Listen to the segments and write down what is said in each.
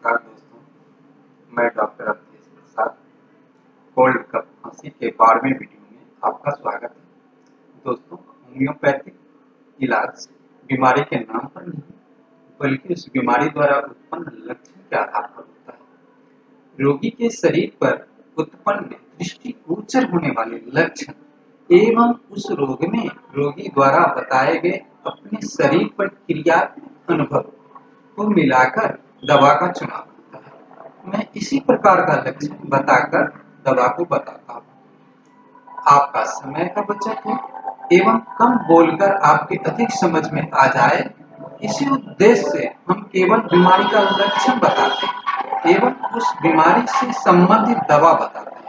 नमस्कार दोस्तों, मैं डॉक्टर अवधेश प्रसाद। कोल्ड कफ खांसी के 12वें वीडियो में आपका स्वागत है। दोस्तों, होम्योपैथिक इलाज बीमारी के नाम पर नहीं बल्कि उस बीमारी द्वारा उत्पन्न लक्षण के आधार पर होता है। रोगी के शरीर पर उत्पन्न दृष्टिगोचर होने वाले लक्षण एवं उस रोग में रोगी द्वारा बताए गए अपने शरीर पर क्रियात्मक अनुभव को मिलाकर दवा का चुनाव होता है। मैं इसी प्रकार का लक्षण बताकर दवा को बताता हूँ। आपका समय का बचत हो एवं कम बोलकर आपके अधिक समझ में आ जाए, इसी उद्देश्य से हम केवल बीमारी का लक्षण बताते हैं एवं उस बीमारी से संबंधित दवा बताते हैं।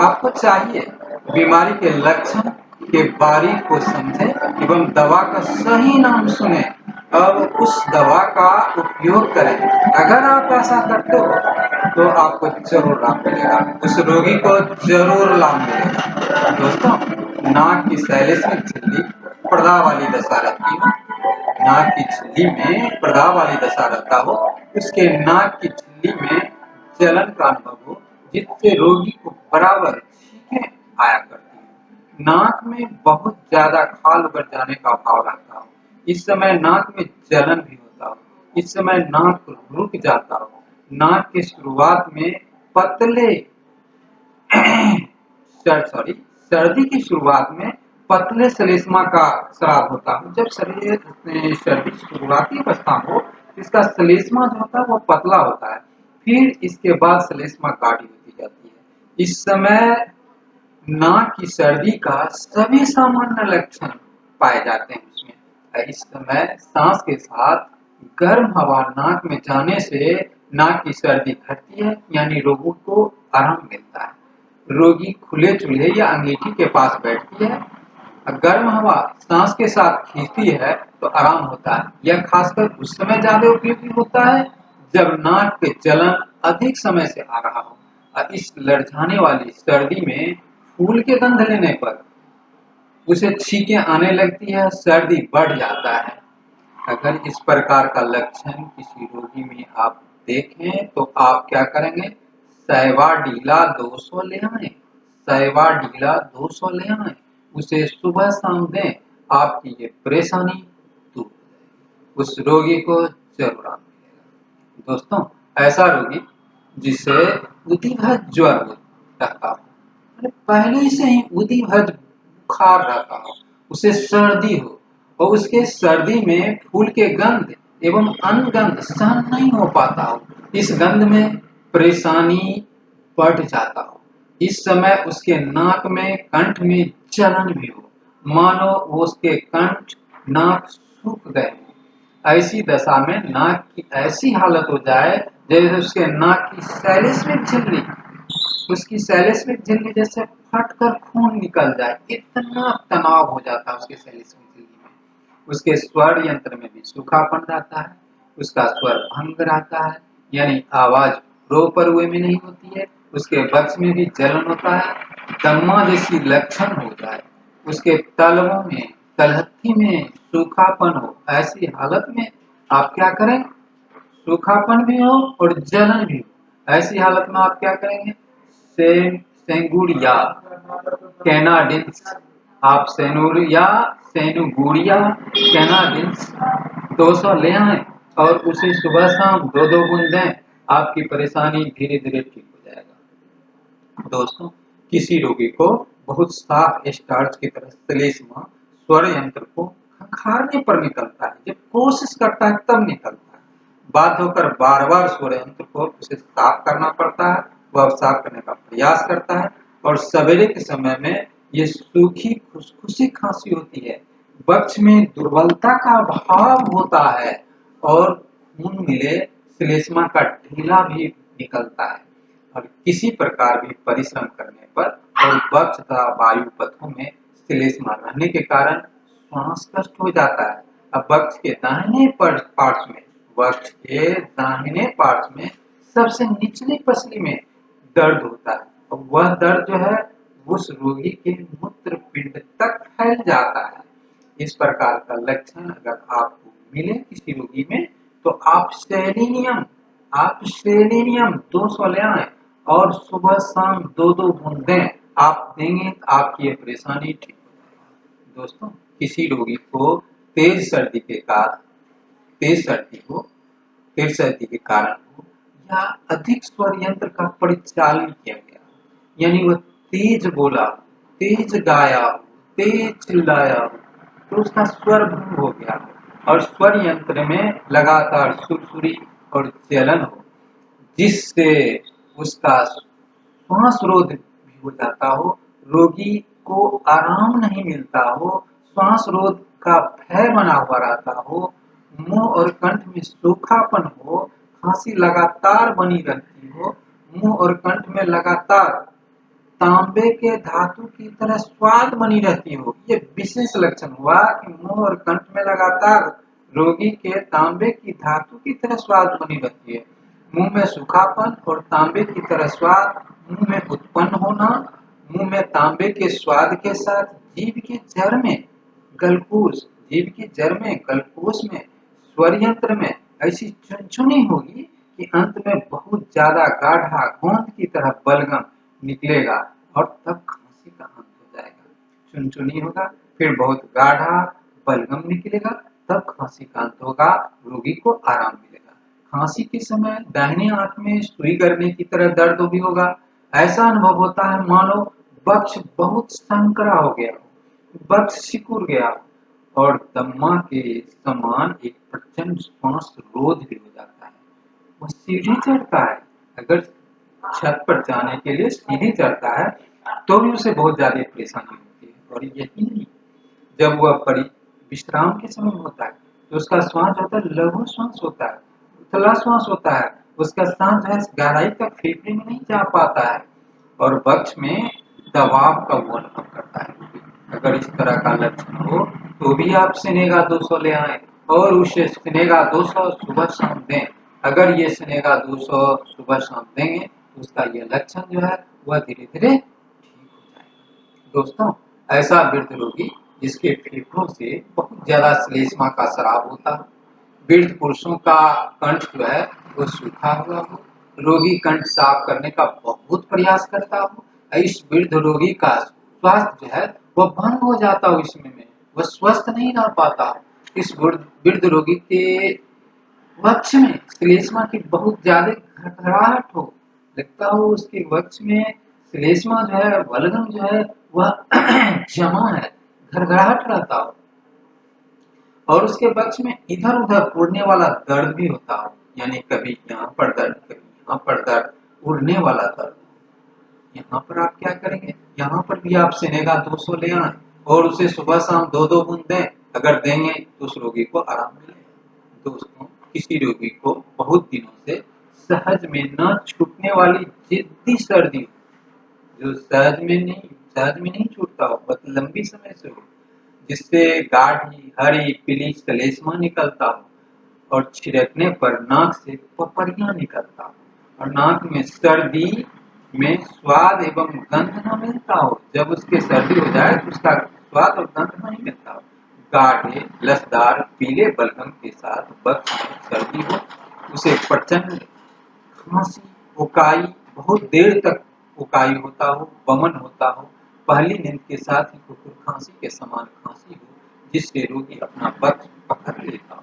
आपको चाहिए बीमारी के लक्षण के बारीक को समझे एवं दवा का सही नाम सुने और उस दवा का उपयोग करें। अगर आप ऐसा करते हो तो आपको जरूर लाभ मिलेगा, उस रोगी को जरूर लाभ मिलेगा। दोस्तों, नाक की सैलिस में झिल्ली पर्दा वाली दशा रहती हो, नाक की झिल्ली में पर्दा वाली दशा रहता हो, उसके नाक की झिल्ली में जलन का अनुभव हो जिससे रोगी को बराबर छींकें आया करती है, नाक में बहुत ज्यादा खाल उभर जाने का भाव रहता हो, इस समय नाक में जलन भी होता हो, इस समय नाक रुक जाता हो, नाक की शुरुआत में पतले सर्दी की शुरुआत में पतले श्लेष्मा का स्राव होता है। जब सर्दी शुरुआती अवस्था हो, इसका श्लेष्मा जो होता है वो पतला होता है, फिर इसके बाद श्लेष्मा गाढ़ी होती जाती है। इस समय नाक की सर्दी का सभी सामान्य लक्षण पाए जाते हैं उसमें। इस समय सांस के साथ गर्म हवा नाक में जाने से नाक की सर्दी घटती है, यानी रोगी को आराम मिलता है। रोगी खुले चूल्हे या अंगीठी के पास बैठती है, गर्म हवा सांस के साथ खींचती है तो आराम होता है। यह खासकर उस समय ज्यादा उपयोगी होता है जब नाक के जलन अधिक समय से आ रहा हो और इस लड़झाने वाली सर्दी में फूल के गंध लेने पर उसे छींकें आने लगती है, सर्दी बढ़ जाता है। अगर इस प्रकार का लक्षण किसी रोगी में आप देखें तो आप क्या करेंगे? सैवाडीला 200 ले आए, सैवाडीला 200 ले आए, उसे सुबह शाम दें, आपकी ये परेशानी दूर हो जाएगी, उस रोगी को जरूर आराम मिलेगा। दोस्तों, ऐसा रोगी जिसे उदी भर ज्वर रहता हो, पहले से ही उदी भर बुखार रहता हो, उसे सर्दी हो और उसके सर्दी में फूल के गंध एवं अन्य गंध सहन नहीं हो पाता हो, इस गंध में परेशानी बढ़ जाता हो, इस समय उसके नाक में कंठ में जलन भी हो, मानो वो उसके कंठ नाक सूख गए। ऐसी दशा में नाक की ऐसी हालत हो जाए जैसे उसके नाक की सैलिस्मिक झिल्ली, उसकी सैलिस्मिक झिल्ली जैसे फटकर खून निकल जाए, इतना तनाव हो जाता है उसके सैलिस्मिक झिल्ली में। उसके स्वर यंत्र में भी सूखापन रहता है, उसका स्वर भंग रहता है, यानी आवाज प्रोपर वे में नहीं होती है, उसके वक्ष में भी जलन होता है, दम्मा जैसी लक्षण होता है, उसके तलवों में तलहत्थी में सूखापन हो। ऐसी हालत में आप क्या करें? सूखापन भी हो और जलन भी हो, ऐसी हालत में आप क्या करेंगे? सेंगुड़िया कैनाडिंस, आप सेनुगुड़िया कैनाडिंस 200 ले आए और उसे सुबह शाम 2-2 बूंद दें, आपकी परेशानी धीरे धीरे ठीक हो जाएगा। दोस्तों, किसी रोगी को बहुत साफ स्टार्च की तरह श्लेष्मा स्वर यंत्र को खंखारने पर निकलता है, जब कोशिश करता है तब निकलता है, बाध्य होकर बार बार स्वर यंत्र को उसे साफ करना पड़ता है, वह साफ करने का प्रयास करता है और सवेरे के समय में ये सूखी खुशखुशी खांसी होती है, वक्ष में दुर्बलता का भाव होता है और खून मिले श्लेष्मा का ढीला भी निकलता है और किसी प्रकार भी परिश्रम करने पर और वक्ष तथा वायु पथों में श्लेष्मा रहने के कारण श्वास कष्ट हो जाता है। अब वक्ष के दाहिने पार्श्व में सबसे निचली पसली में दर्द होता है और वह दर्द जो है उस रोगी के मूत्र पिंड तक फैल जाता है। इस प्रकार का लक्षण अगर आपको मिले किसी रोगी में तो आप सेलेनियम आप सेलेनियम 200 ले आए और सुबह शाम 2-2 बूंदें आप देंगे, आपकी ये परेशानी ठीक हो जाएगी। दोस्तों, किसी रोगी को तेज सर्दी के कारण तेज सर्दी हो तेज सर्दी के कारण हो या अधिक स्वर यंत्र का परिचालन किया गया, यानी वह तेज बोला, तेज गाया, तेज चिल्लाया, तो उसका स्वर भंग हो गया और स्वर यंत्र में लगातार सुरसुरी और जलन हो, जिससे उसका श्वास रोध भी हो जाता हो, रोगी को आराम नहीं मिलता हो, श्वास रोध का भय बना हुआ रहता हो, मुंह और कंठ में सूखापन हो, खांसी लगातार बनी रहती हो, मुंह और कंठ में लगातार तांबे के धातु की तरह स्वाद बनी रहती हो। ये विशेष लक्षण हुआ कि मुंह और कंठ में लगातार रोगी के तांबे की धातु की तरह स्वाद बनी रहती है। मुंह में सूखापन और तांबे की तरह स्वाद मुंह में उत्पन्न होना, मुंह में तांबे के स्वाद के साथ जीभ के जड़ में गलपूस जीभ की जड़ में गलपूस में स्वर यंत्र में ऐसी चुनचुनी होगी कि अंत में बहुत ज्यादा गाढ़ा गोंद की तरह बलगम निकलेगा और तब खांसी का अंत हो जाएगा। चुनचुनी होगा, फिर बहुत गाढ़ा बलगम निकलेगा, तब खांसी का अंत होगा, रोगी को आराम मिलेगा। खांसी के समय दाहिने आंख में सुई करने की तरह दर्द भी होगा। ऐसा अनुभव होता है मानो वक्ष बहुत संकरा हो गया हो, वक्ष सिकुड़ गया हो और दम्मा के समान एक प्रचंड श्वास रोध भी हो जाता है। वह सीढ़ी चढ़ता है, अगर छत पर जाने के लिए सीढ़ी चढ़ता है तो भी उसे बहुत ज्यादा परेशानी होती है। और यही नहीं, जब वह परी विश्राम के समय होता है तो उसका श्वास होता है लघु श्वास होता है, उथला श्वास होता है, उसका सांस जो है गहराई तक फेफड़े में नहीं जा पाता है और वक्ष में दबाव का वो अनुभव करता है। अगर इस तरह का लक्षण हो तो भी आप सिनेगा 200 ले आए और उसे सिनेगा 200 सुबह शाम दें। अगर ये सिनेगा 200 सुबह शाम देंगे तो उसका ये लक्षण जो है वह धीरे धीरे ठीक हो जाएगा। दोस्तों, ऐसा वृद्ध रोगी जिसके फेफड़ों से बहुत ज्यादा श्लेष्मा का स्राव होता है, वृद्ध पुरुषों का कंठ जो है वो सूखा हुआ हो, रोगी कंठ साफ करने का बहुत प्रयास करता हो, इस वृद्ध रोगी का स्वास्थ्य जो है वह भंग हो जाता हो, इसमें में वह स्वस्थ नहीं रह पाता हो। इस वृद्ध रोगी के वक्ष में श्लेष्मा की बहुत ज्यादा घबराहट हो, लगता हो उसके वक्ष में श्लेष्मा जो है बलगम जो है वह जमा है, घबराहट रहता हो और उसके वक्ष में इधर उधर उड़ने वाला दर्द भी होता हो, यानी कभी यहाँ पर दर्द, कभी यहाँ पर दर्द, उड़ने वाला दर्द। यहाँ पर आप क्या करेंगे, यहाँ पर भी आप सिनेगा 200 ले आए और उसे सुबह शाम 2-2 बूंद दें। अगर देंगे तो उस रोगी को आराम मिलेगा। दोस्तों, किसी रोगी को बहुत दिनों से सहज में न छूटने वाली जिद्दी सर्दी, जो सहज में नहीं छूटता हो, बस लंबी समय से हो, जिससे गाढ़ी हरी पीली श्लेष्मा निकलता हो और छिड़कने पर नाक से पपरियां निकलता हो और नाक में सर्दी में स्वाद एवं गंध न मिलता हो। जब उसके सर्दी हो जाए तो उसका स्वाद और गंध नहीं मिलता हो। गाढ़े लसदार पीले बलगम के साथ वक्त में सर्दी हो, उसे प्रचंड खांसी, उकाई, बहुत देर तक उकाई होता हो, वमन होता हो, पहली नींद के साथ ही कुकुर खांसी के समान खांसी हो, जिससे रोगी अपना वक्त पकड़ लेता हो।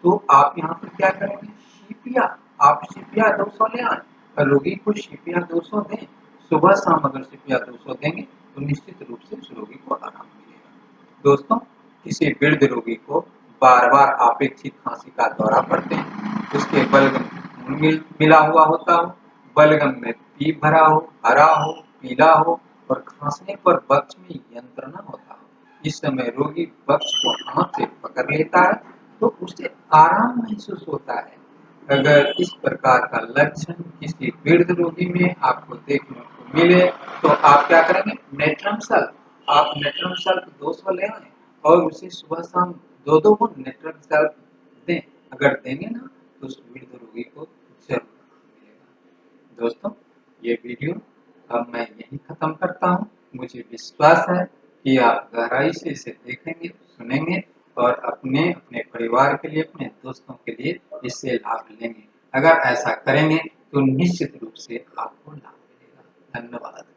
तो आप यहाँ पर क्या करेंगे, शिपिया, आप शिपिया 200 ले आए और रोगी को शिपिया 200 दें। सुबह शाम अगर शिपिया 200 देंगे तो निश्चित रूप से उस रोगी को आराम मिलेगा। दोस्तों, किसी वृद्ध रोगी को बार बार अपेक्षित खांसी का दौरा पड़ते हैं, उसके बलगम मिला हुआ होता हो, बलगम में पीप भरा हो, हरा हो, पीला हो और खांसने पर वक्ष में यंत्रणा होता हो। इस समय रोगी वक्ष को हाथ से पकड़ लेता है तो उसे आराम महसूस होता है। अगर इस प्रकार का लक्षण किसी वृद्ध रोगी में आपको देखने को मिले तो आप क्या करेंगे, नेट्रम सल्फ, आप नेट्रम सल्फ 200 ले आए और उसे सुबह शाम 2-2 बूंद नेट्रम सल्फ दें। अगर देंगे ना तो उस वृद्ध रोगी को जरूर मिलेगा। दोस्तों, ये वीडियो अब मैं यही खत्म करता हूँ। मुझे विश्वास है कि आप गहराई से इसे देखेंगे, सुनेंगे और अपने अपने परिवार के लिए, अपने दोस्तों के लिए इससे लाभ लेंगे। अगर ऐसा करेंगे तो निश्चित रूप से आपको लाभ मिलेगा। धन्यवाद।